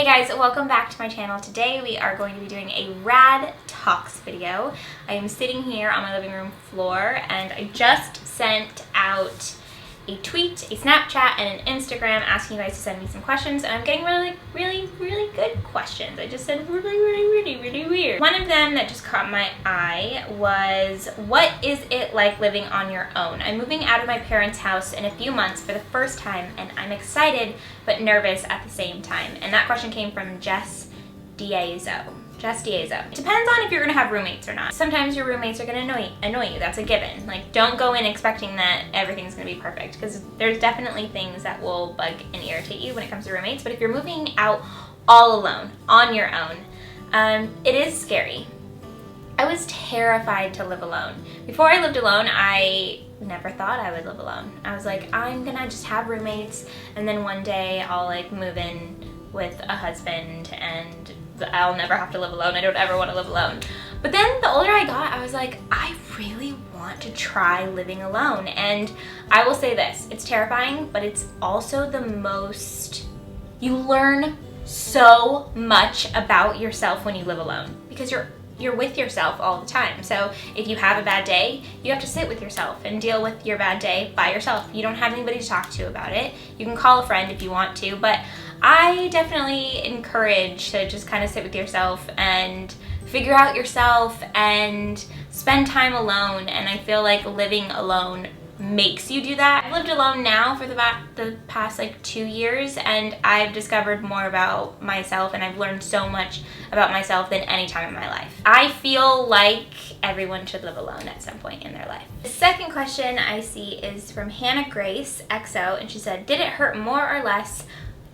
guys, welcome back to my channel. Today we are going to be doing a rad talks video. I am sitting here on my living room floor and I just sent out a tweet, a Snapchat, and an Instagram asking you guys to send me some questions, and I'm getting really good questions. I just said really weird. One of them that just caught my eye was, what is it like living on your own? I'm moving out of my parents' house in a few months for the first time, and I'm excited but nervous at the same time. And that question came from Jess Diazo. It depends on if you're gonna have roommates or not. Sometimes your roommates are gonna annoy you. That's a given. Like, don't go in expecting that everything's gonna be perfect, because there's definitely things that will bug and irritate you when it comes to roommates. But if you're moving out all alone, on your own, it is scary. I was terrified to live alone. Before I lived alone, I never thought I would live alone. I was like, I'm gonna just have roommates, and then one day I'll like move in with a husband and I'll never have to live alone. I don't ever want to live alone. But then the older I got, I was like, I really want to try living alone. And I will say this, it's terrifying, but it's also the most, you learn so much about yourself when you live alone, because you're with yourself all the time. So if you have a bad day, you have to sit with yourself and deal with your bad day by yourself. You don't have anybody to talk to about it. You can call a friend if you want to, but I definitely encourage to just kind of sit with yourself and figure out yourself and spend time alone. And I feel like living alone makes you do that. I've lived alone now for the past like 2 years, and I've discovered more about myself, and I've learned so much about myself than any time in my life. I feel like everyone should live alone at some point in their life. The second question I see is from Hannah Grace XO, and she said, did it hurt more or less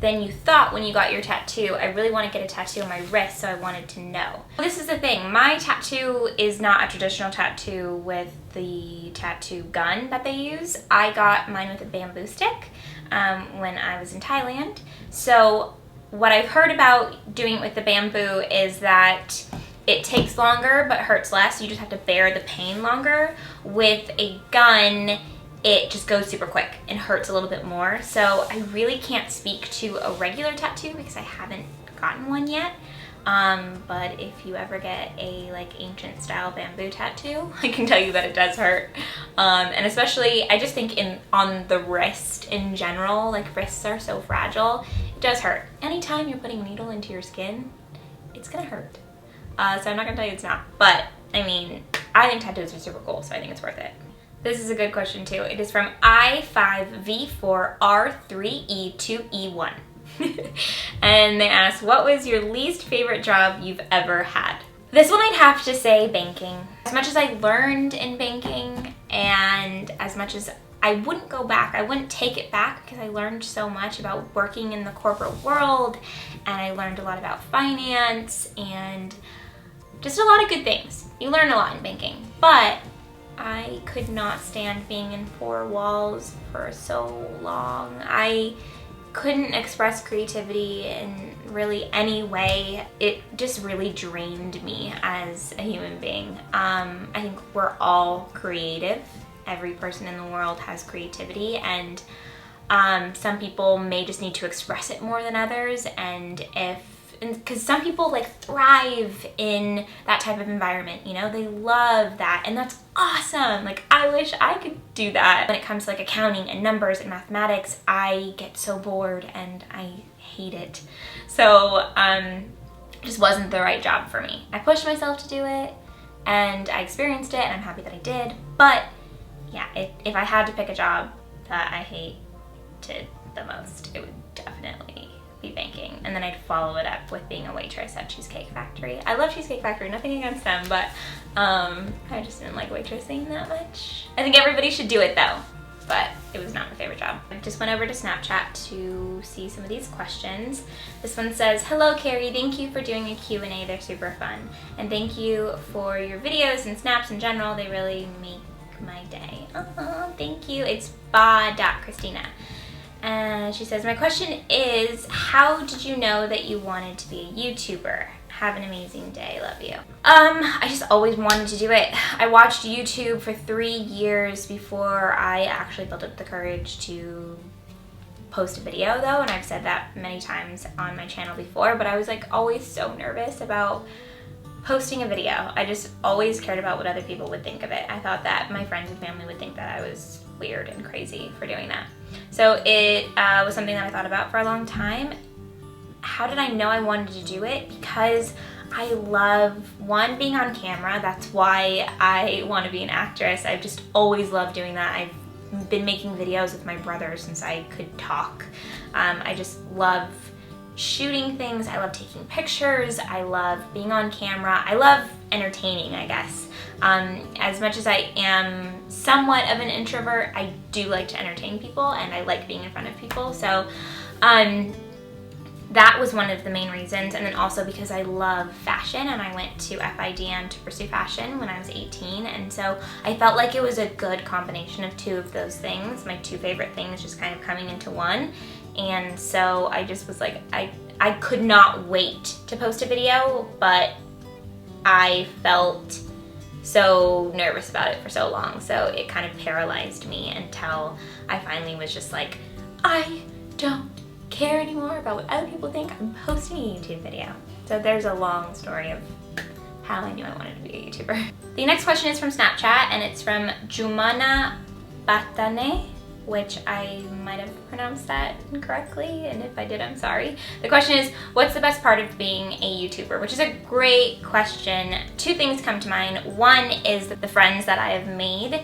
than you thought when you got your tattoo? I really want to get a tattoo on my wrist, so I wanted to know. This is the thing, my tattoo is not a traditional tattoo with the tattoo gun that they use. I got mine with a bamboo stick when I was in Thailand. So what I've heard about doing it with the bamboo is that it takes longer but hurts less. You just have to bear the pain longer. With a gun, it just goes super quick and hurts a little bit more. So I really can't speak to a regular tattoo because I haven't gotten one yet. But if you ever get a like ancient style bamboo tattoo, I can tell you that it does hurt. And especially, I just think on the wrist in general, like wrists are so fragile, it does hurt. Anytime you're putting a needle into your skin, it's gonna hurt. So I'm not gonna tell you it's not, but I mean, I think tattoos are super cool, so I think it's worth it. This is a good question too. It is from I5V4R3E2E1. And they asked, what was your least favorite job you've ever had? This one I'd have to say banking. As much as I learned in banking, and as much as I wouldn't go back, I wouldn't take it back, because I learned so much about working in the corporate world, and I learned a lot about finance and just a lot of good things. You learn a lot in banking, but I could not stand being in four walls for so long. I couldn't express creativity in really any way. It just really drained me as a human being. I think we're all creative. Every person in the world has creativity, and some people may just need to express it more than others, and because some people like thrive in that type of environment, you know, they love that, and that's awesome. Like, I wish I could do that. When it comes to like accounting and numbers and mathematics, I get so bored and I hate it. So it just wasn't the right job for me. I pushed myself to do it and I experienced it, and I'm happy that I did. But yeah, if I had to pick a job that I hated the most, it would definitely be banking. And then I'd follow it up with being a waitress at Cheesecake Factory. I love Cheesecake Factory, nothing against them, but I just didn't like waitressing that much. I think everybody should do it though, but it was not my favorite job. I just went over to Snapchat to see some of these questions. This one says, hello Carrie, thank you for doing a Q&A, they're super fun. And thank you for your videos and snaps in general, they really make my day. Thank you. It's ba.christina. And she says, my question is, how did you know that you wanted to be a YouTuber? Have an amazing day. Love you. I just always wanted to do it. I watched YouTube for 3 years before I actually built up the courage to post a video though, and I've said that many times on my channel before, but I was like always so nervous about posting a video. I just always cared about what other people would think of it. I thought that my friends and family would think that I was weird and crazy for doing that. So it was something that I thought about for a long time. How did I know I wanted to do it? Because I love, one, being on camera. That's why I want to be an actress. I've just always loved doing that. I've been making videos with my brother since I could talk. I just love shooting things. I love taking pictures. I love being on camera. I love entertaining, I guess. As much as I am somewhat of an introvert, I do like to entertain people, and I like being in front of people. So that was one of the main reasons. And then also because I love fashion, and I went to FIDM to pursue fashion when I was 18. And so I felt like it was a good combination of two of those things, my two favorite things just kind of coming into one. And so I just was like, I could not wait to post a video, but I felt so nervous about it for so long. So it kind of paralyzed me until I finally was just like, I don't care anymore about what other people think. I'm posting a YouTube video. So there's a long story of how I knew I wanted to be a YouTuber. The next question is from Snapchat, and it's from Jumana Batane, which I might have pronounced that incorrectly, and if I did, I'm sorry. The question is, what's the best part of being a YouTuber? Which is a great question. Two things come to mind. One is that the friends that I have made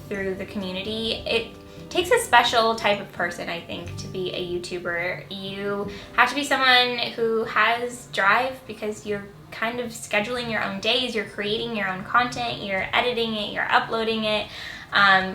through the community. It takes a special type of person, I think, to be a YouTuber. You have to be someone who has drive, because you're kind of scheduling your own days, you're creating your own content, you're editing it, you're uploading it.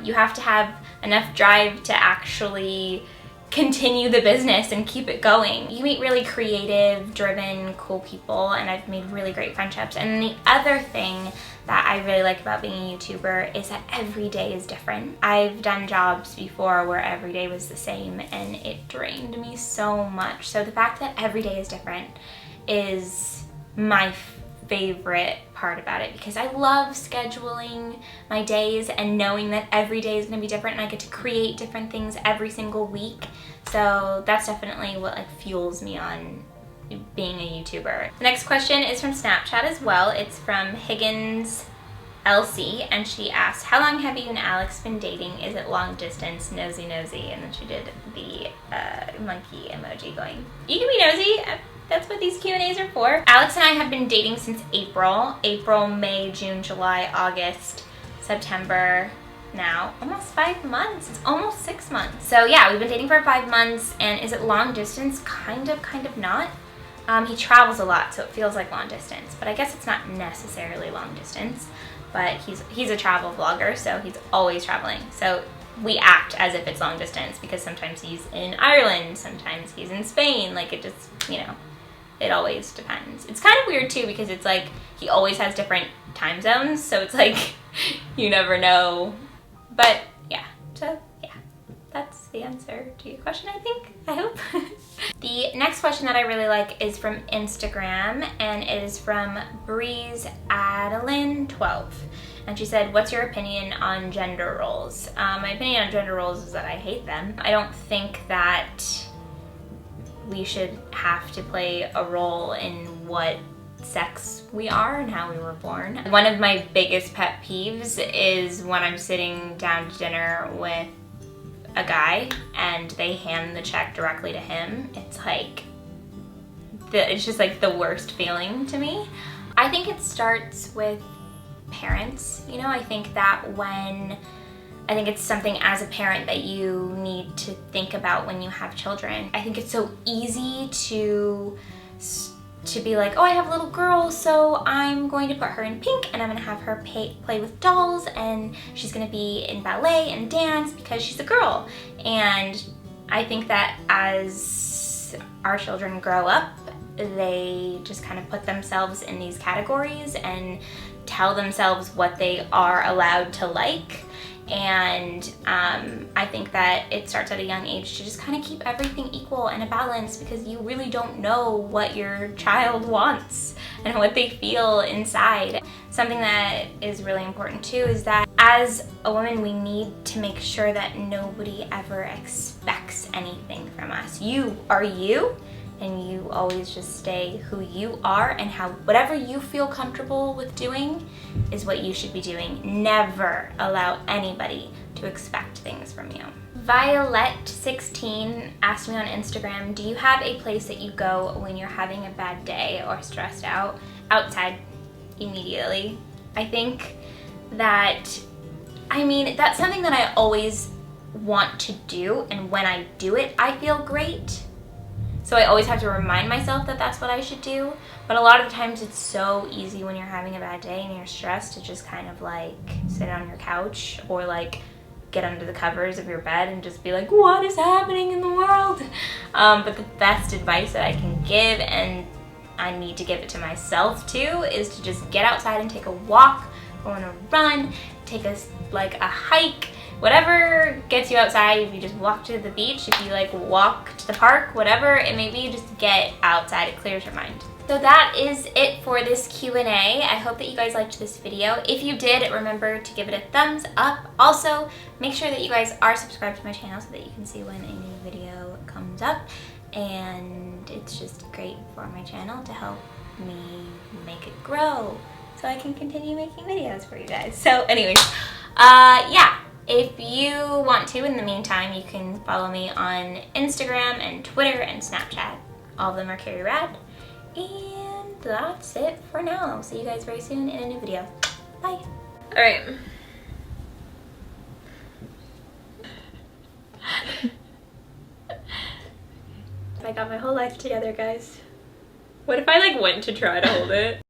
You have to have enough drive to actually continue the business and keep it going. You meet really creative, driven, cool people, and I've made really great friendships. And the other thing that I really like about being a YouTuber is that every day is different. I've done jobs before where every day was the same, and it drained me so much. So the fact that every day is different is my favorite part about it, because I love scheduling my days and knowing that every day is going to be different, and I get to create different things every single week. So that's definitely what like fuels me on being a YouTuber. The next question is from Snapchat as well. It's from Higgins LC, and she asks, how long have you and Alex been dating? Is it long distance? Nosy nosy. And then she did the monkey emoji going, you can be nosy. That's what these Q&As are for. Alex and I have been dating since April, May, June, July, August, September, now almost 5 months. It's almost 6 months. So yeah, we've been dating for 5 months. And is it long distance? Kind of not. He travels a lot, so it feels like long distance, but I guess it's not necessarily long distance. But he's a travel vlogger, so he's always traveling. So we act as if it's long distance, because sometimes he's in Ireland, sometimes he's in Spain. Like, it just, you know, it always depends. It's kind of weird too, because it's like he always has different time zones, so it's like you never know. But yeah, so yeah, that's the answer to your question, I think. I hope. The next question that I really like is from Instagram, and it is from Breeze Adeline 12. And she said, what's your opinion on gender roles? My opinion on gender roles is that I hate them. I don't think that we should have to play a role in what sex we are and how we were born. One of my biggest pet peeves is when I'm sitting down to dinner with a guy and they hand the check directly to him. It's like, it's just like the worst feeling to me. I think it starts with parents. You know, I think it's something as a parent that you need to think about when you have children. I think it's so easy to be like, oh, I have a little girl, so I'm going to put her in pink and I'm gonna have her play with dolls, and she's gonna be in ballet and dance because she's a girl. And I think that as our children grow up, they just kind of put themselves in these categories and tell themselves what they are allowed to like. And I think that it starts at a young age to just kind of keep everything equal and a balance, because you really don't know what your child wants and what they feel inside. Something that is really important too is that as a woman, we need to make sure that nobody ever expects anything from us. You are you, and you always just stay who you are, and whatever you feel comfortable with doing is what you should be doing. Never allow anybody to expect things from you. Violet16 asked me on Instagram, do you have a place that you go when you're having a bad day or stressed out? Outside, immediately. I think that's something that I always want to do, and when I do it, I feel great. So I always have to remind myself that that's what I should do. But a lot of the times it's so easy when you're having a bad day and you're stressed to just kind of like sit on your couch or like get under the covers of your bed and just be like, what is happening in the world? But the best advice that I can give, and I need to give it to myself too, is to just get outside and take a walk, go on a run, take a hike, whatever gets you outside. If you just walk to the beach, if you like walk to the park, whatever it may be, just get outside. It clears your mind. So that is it for this Q&A. I hope that you guys liked this video. If you did, remember to give it a thumbs up. Also, make sure that you guys are subscribed to my channel so that you can see when a new video comes up. And it's just great for my channel to help me make it grow so I can continue making videos for you guys. So anyways, yeah. If you want to, in the meantime, you can follow me on Instagram and Twitter and Snapchat. All of them are Carrie Rad. And that's it for now. I'll see you guys very soon in a new video. Bye. All right. I got my whole life together, guys. What if I like went to try to hold it?